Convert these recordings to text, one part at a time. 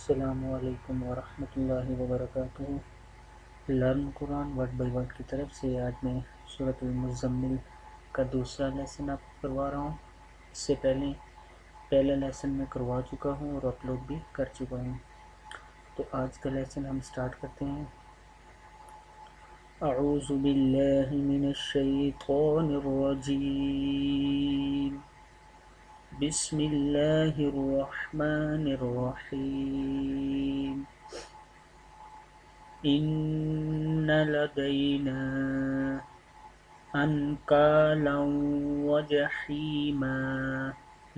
السلام علیکم ورحمۃ اللہ وبرکاتہ۔ Learn Quran word by word کی طرف سے آج میں سورۃ المزمل کا دوسرا لیسن آپ کو کروا رہا ہوں۔ اس سے پہلا لیسن میں کروا چکا ہوں اور اپلوڈ بھی کر چکا ہوں۔ تو آج کا لیسن ہم سٹارٹ کرتے ہیں۔ اعوذ باللہ من الشیطان الرجیم، بسم اللہ الرحمن الرحیم۔ ان لدینا انکالا وجحیما،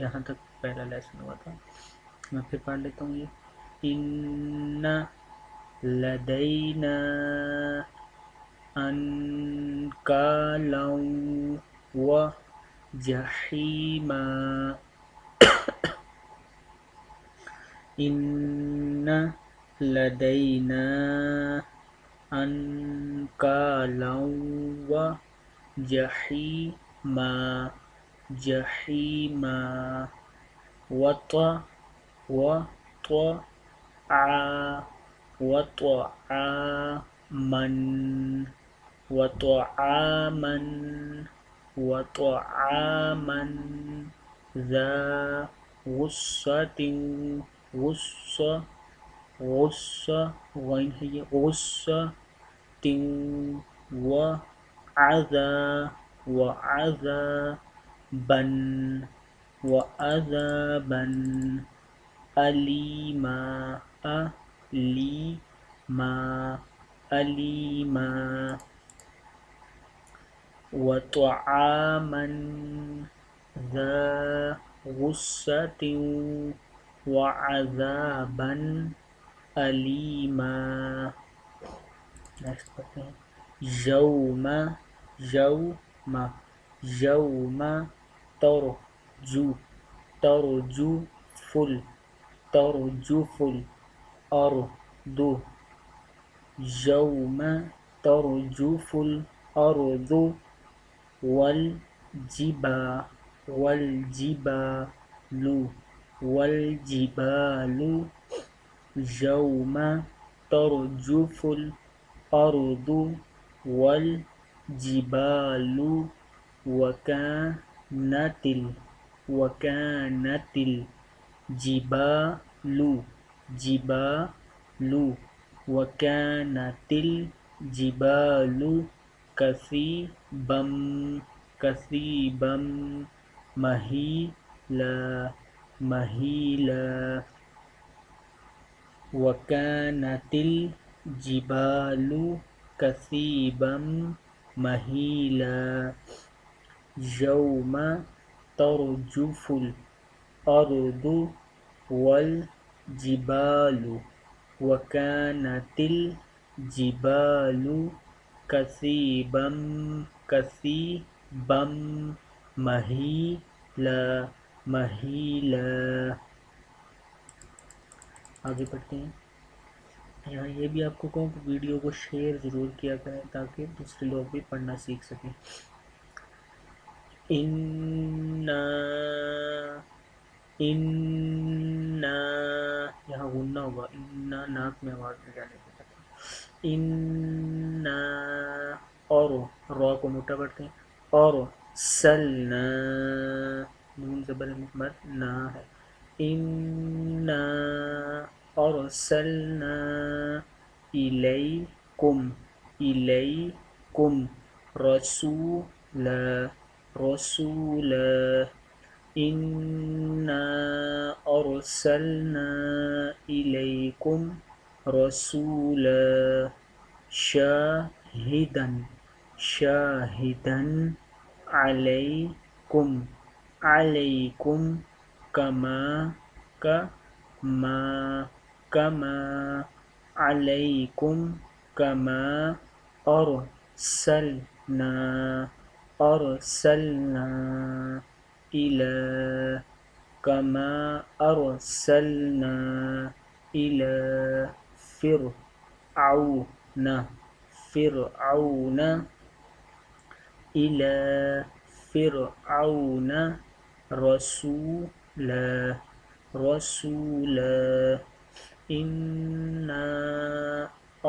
یہاں تک پہلا لیسن ہوا تھا۔ میں پھر پڑھ لیتا ہوں یہ۔ ان لدینا انکالا وجحیما، ان لدینا انکالا وجحیما، جحیما، وطعاما ذا غصة، غصة غین ہے یہ، غصة وعذابا أليما، وطعاما ذا غصة وعذابا أليما۔ نیکسٹ پڑھتے ہیں۔ یوم ترجف الأرض، یوم ترجف الأرض والجبال، یوم ترجف الأرض والجبال، وكانت الجبال كثيبا مهيلا، وكانت الجبال كثيبا مهيلا، يوم ترجف الأرض والجبال، وكانت الجبال كثيبا مهيلا۔ آگے بڑھتے ہیں۔ یہاں یہ بھی آپ کو کہوں کہ ویڈیو کو شیئر ضرور کیا کریں تاکہ دوسرے لوگ بھی پڑھنا سیکھ سکیں۔ انا یہاں غنہ ہوگا، انا ناک میں آواز نہیں جانے کی چاہتے۔ انا، اور را کو موٹا کرتے ہیں، اور سلنا، نون زبر مد نہ ہے، انا ارسلنا الیکم رسولا، انا ارسلنا الیکم رسولا شاہدا علیکم کما علیکم کما ارسلنا إلى فرعون رسولا انا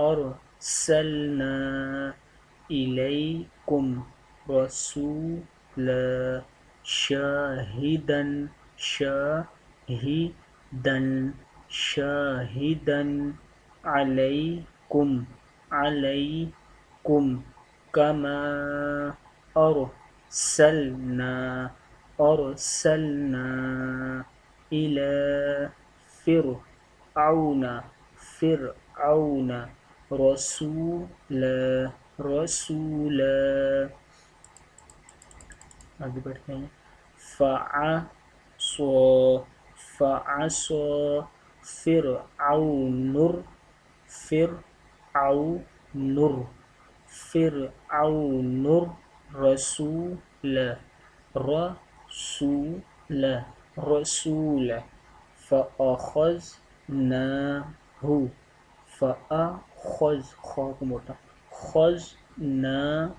ارسلنا الیکم رسولا شاہدا علیکم کما ارسلنا الی فرعون رسولا. آگے بڑھتے ہیں. فعصى فرعون الرسول خذناه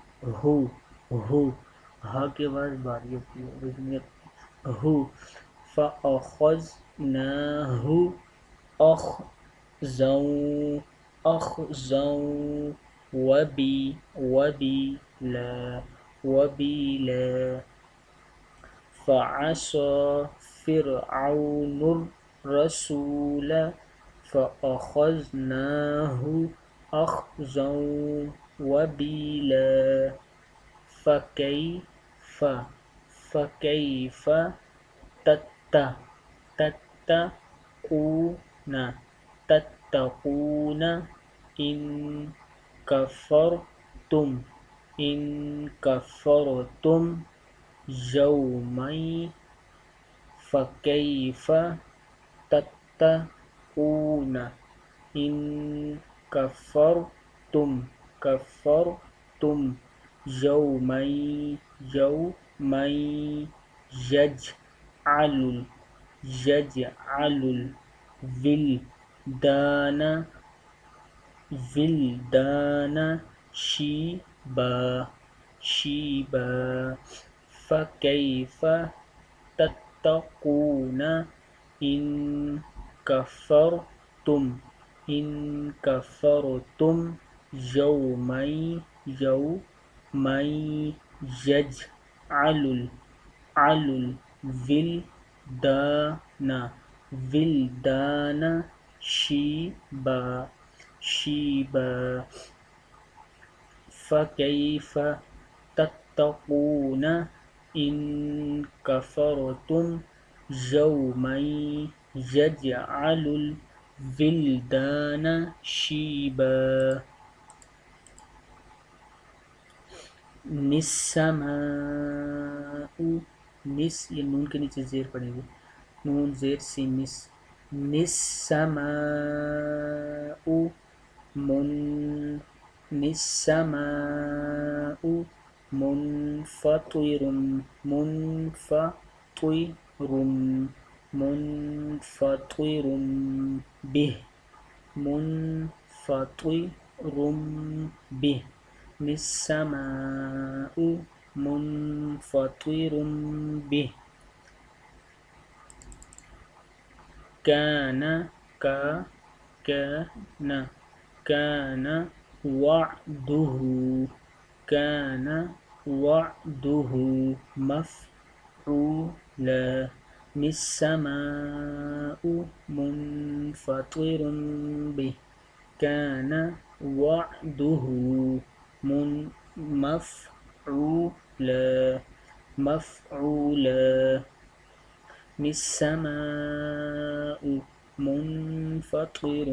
ہا کے بعد باری ہوتی ہے فأخذناه أخذا وبيلا. فعصى فرعون الرسول فأخذناه أخذا وبيلا. فكيف تتقون إن كفرتم يومين. فكيف تتقون إن كفرتم يومين يجعل الولدان شيبا. فكيف تتقون إن كفرتم يومين يجعل الولدان شيبا. فكيف تتقون إن كفرتم يومين يجعل الولدان شيبا. یہ نون کے نیچے زیر پڑیں گے. نون زیر سی نسماء منفطر به نسماء منفطر به. كان وعده مفعولا. السماء منفطر به كان وعده مفعولا. السماء منفطر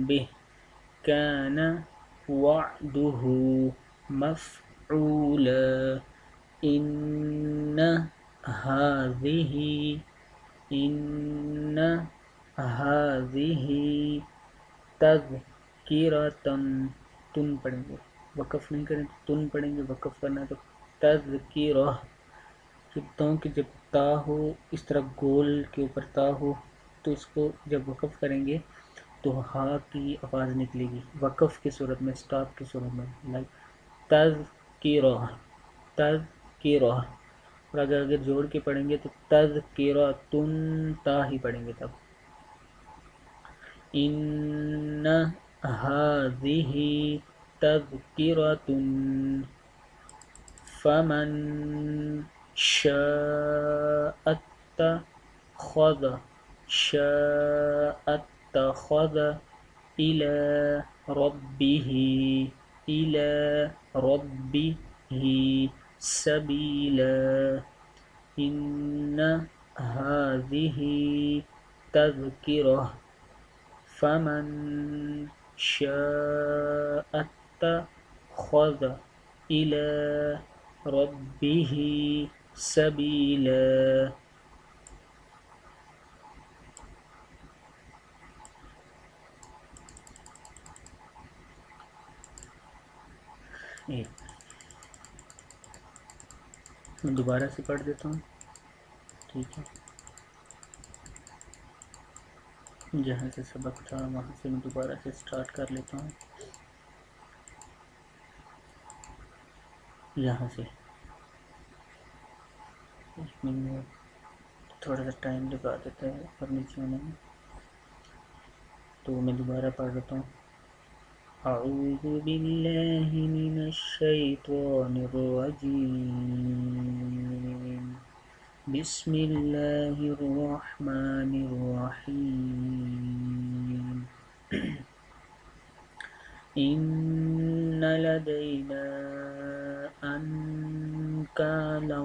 به كان وعده مفعولا. إن هذه تذکرۃ. تن پڑھیں گے، وقف نہیں کریں تو تن پڑھیں گے، وقف کرنا تو تذکرہ. تو کہ جب تا ہو اس طرح گول کے اوپر تا ہو تو اس کو جب وقف کریں گے تو ہا کی آواز نکلے گی وقف کی صورت میں، سٹاپ کی صورت میں، لائک تذکرہ. اور اگر جوڑ کے پڑھیں گے تو تذکرۃ تا ہی پڑھیں گے تب. إن هذه تذكرة فمن شاء اتخذ إلى ربه إلى ربه سبيلا إن هذه تذكرة فمن شاء اتخذ إلى ربه سبيلا. میں دوبارہ سے پڑھ دیتا ہوں، ٹھیک ہے؟ جہاں سے سبق تھا وہاں سے میں دوبارہ سے سٹارٹ کر لیتا ہوں. یہاں سے تھوڑا سا ٹائم لگا دیتا ہے اوپر نیچے ہونے میں، تو میں دوبارہ پڑھ لیتا ہوں. اعوذ باللہ من الشیطان الرجیم، بسم اللہ الرحمن الرحیم. إن لدينا أنكالا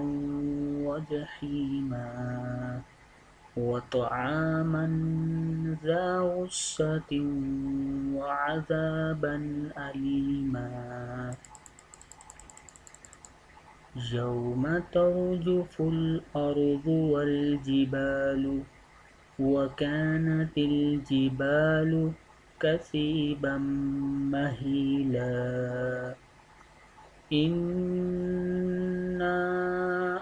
وجحيما وطعاما ذا غصة وعذابا أليما يوم ترجف الأرض والجبال وكانت الجبال كثيبا مهيلا إنا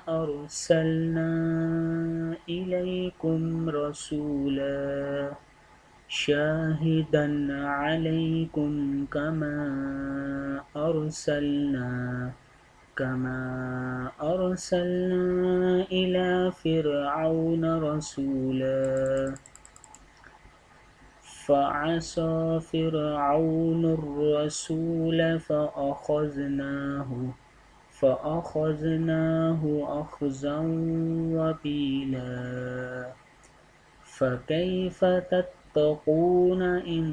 أرسلنا إليكم رسولا شاهدا عليكم كما أرسلنا إلى فرعون رسولا فعصى فرعون الرسول فأخذناه أخذا وبيلا فكيف تتقون إن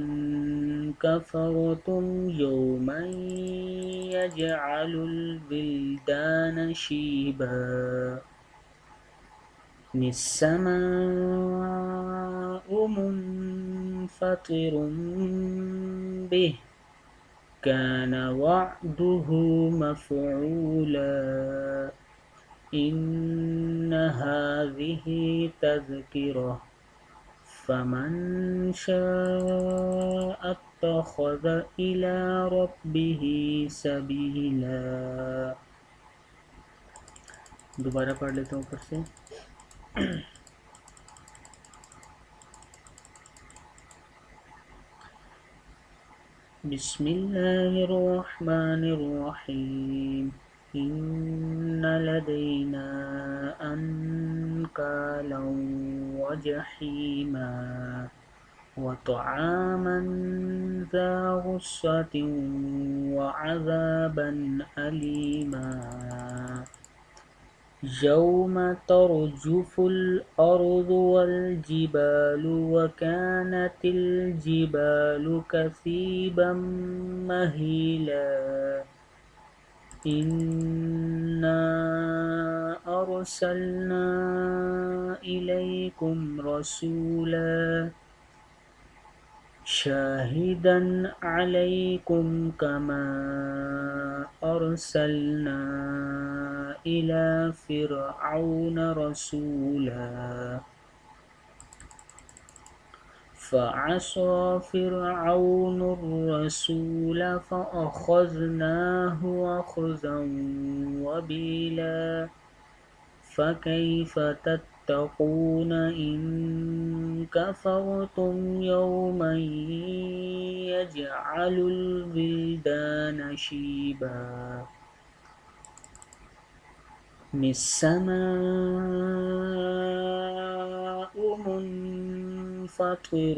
كفرتم يوما يجعل الولدان شيبا السماء منفطر به كان وعده مفعولا إن هذه تذكرة فمن شاء اتخذ إلى ربه سبيلا. دوبارہ پڑھ لیتا ہوں اوپر سے. بسم اللہ الرحمن الرحیم. إن لدينا أنكالا وجحيما وطعاما ذا غصة وعذابا أليما يوم ترجف الأرض والجبال وكانت الجبال كثيبا مهيلا إنا أرسلنا إليكم رسولا شاهدا عليكم كما أرسلنا إلى فرعون رسولا فعصى فرعون الرسول فأخذناه أخذا وبيلا فكيف تتقون إن كفرتم يوما يجعل الولدان شيبا السماء فطر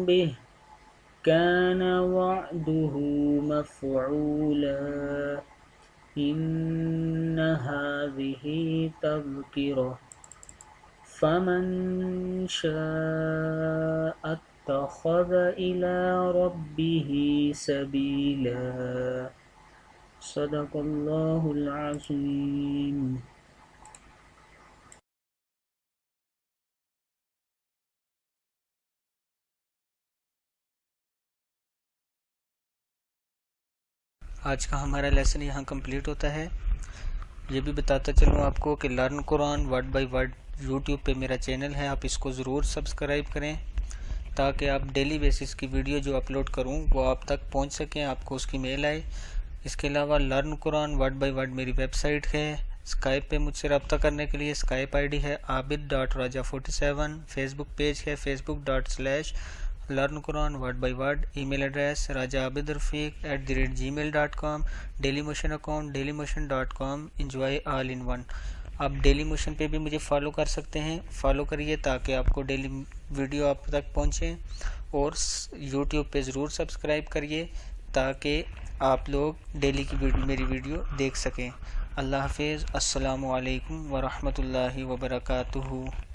به كان وعده مفعولا إن هذه تذكرة فمن شاء اتخذ إلى ربه سبيلا صدق اللہ العظیم۔ آج کا ہمارا لیسن یہاں کمپلیٹ ہوتا ہے۔ یہ بھی بتاتا چلوں آپ کو کہ learn Quran word by word YouTube پہ میرا چینل ہے، آپ اس کو ضرور سبسکرائب کریں تاکہ آپ ڈیلی بیسس کی ویڈیو جو اپلوڈ کروں وہ آپ تک پہنچ سکیں، آپ کو اس کی میل آئے۔ اس کے علاوہ learn Quran word by word میری ویب سائٹ ہے۔ اسکائپ پہ مجھ سے رابطہ کرنے کے لیے اسکائپ آئی ڈی ہے عابد.raja47، فیس بک پیج ہے facebook.com/لرن Quran word by word, email address rajaabidrafiq@gmail.com، Dailymotion account dailymotion.com، enjoy all in one. آپ ڈیلی موشن پہ بھی مجھے فالو کر سکتے ہیں، فالو کریے تاکہ آپ کو ڈیلی ویڈیو آپ تک پہنچیں، اور یوٹیوب پہ ضرور سبسکرائب کریے تاکہ آپ لوگ ڈیلی کی میری ویڈیو دیکھ سکیں۔ اللہ حافظ، السلام علیکم ورحمۃ اللہ وبرکاتہ۔